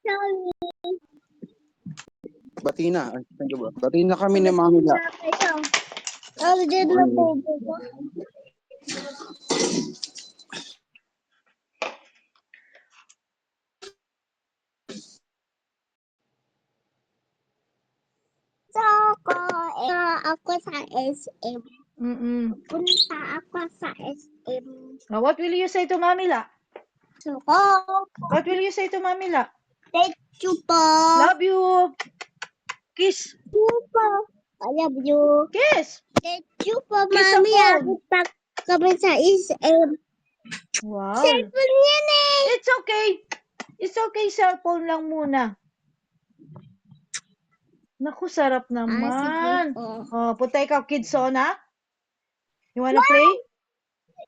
Sorry. Bati na. Bati na kami ni Mami La. Ang dyan na po ba? So, ako sa SM. Punta ako sa SM. Now, what will you say to Mami La? So, What will you say to Mami La? thank you po. Love you. Kiss. Thank you po. I love you. Kiss. Thank you po, Kiss ang Mami. phone. Ako kami sa SM. Wow. Cellphone yan eh. It's okay. It's okay, cellphone lang muna. Naku, sarap Sige naman. po. Oh, punta ikaw, Kidsona. You wanna play?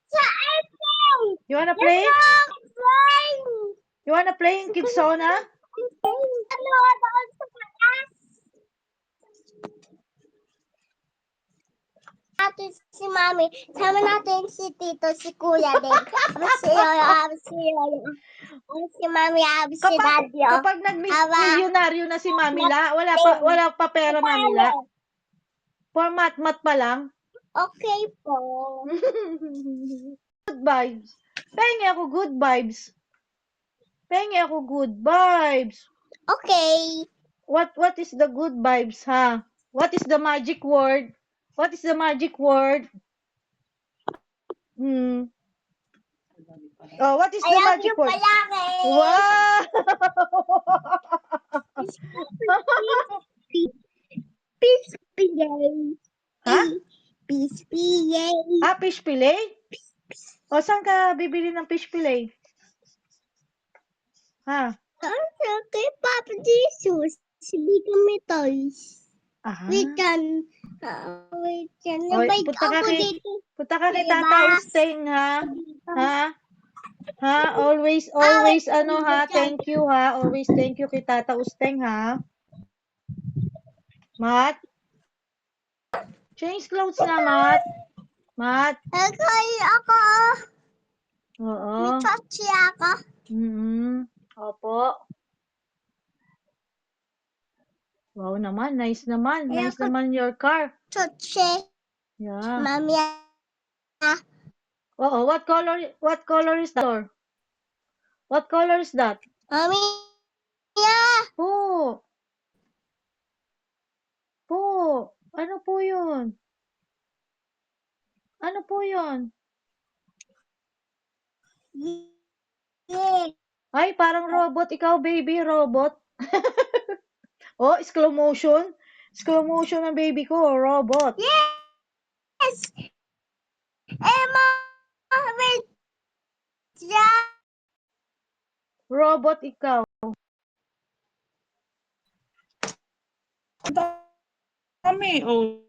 Sa SM! You wanna play? Fine! You wanna play in Kidsona? Ano ako sa taas? Natin si Mami. Sama natin si Tito, si Kuya din. Si Yoyo, si Mami, si Daddy. Kapag nag-milyonaryo na si Mamila, wala pa pera Mamila. For mat pa lang. Okay po. Good vibes. Pengi ako good vibes. Pengi ako good vibes. Okay. What is the good vibes, ha? What is the magic word? What is the magic word? Oh, what is the magic word? Palaki. Wow! Peace pigay. Ha? Peace pigay. Fish fillet? O, saan ka bibili ng fish fillet? Ha? Kay Papa Jesus. Hindi kami toys. Aha. Wait yan. Nabait ako dito. Punta ka kay Diba? Tata Usteng, ha? Ha? Ha? Always, thank you, ha? Always thank you kay Tata Usteng, ha? Mat? Change clothes na, Mat. Mat? Ako. Oo. May chachi ako. Opo. Wow naman, nice naman. Nice naman your car. Chachi. Yeah. Mami. Oo, what color is that? What color is that? Mami. Yeah. Po. Ano po yun? Ano po yun? Yeah. Ay, parang robot. Ikaw, baby, robot. Oh, slow motion. Slow motion ng baby ko, robot. Yes. Mami. Yeah. Robot ikaw. Kami, oh.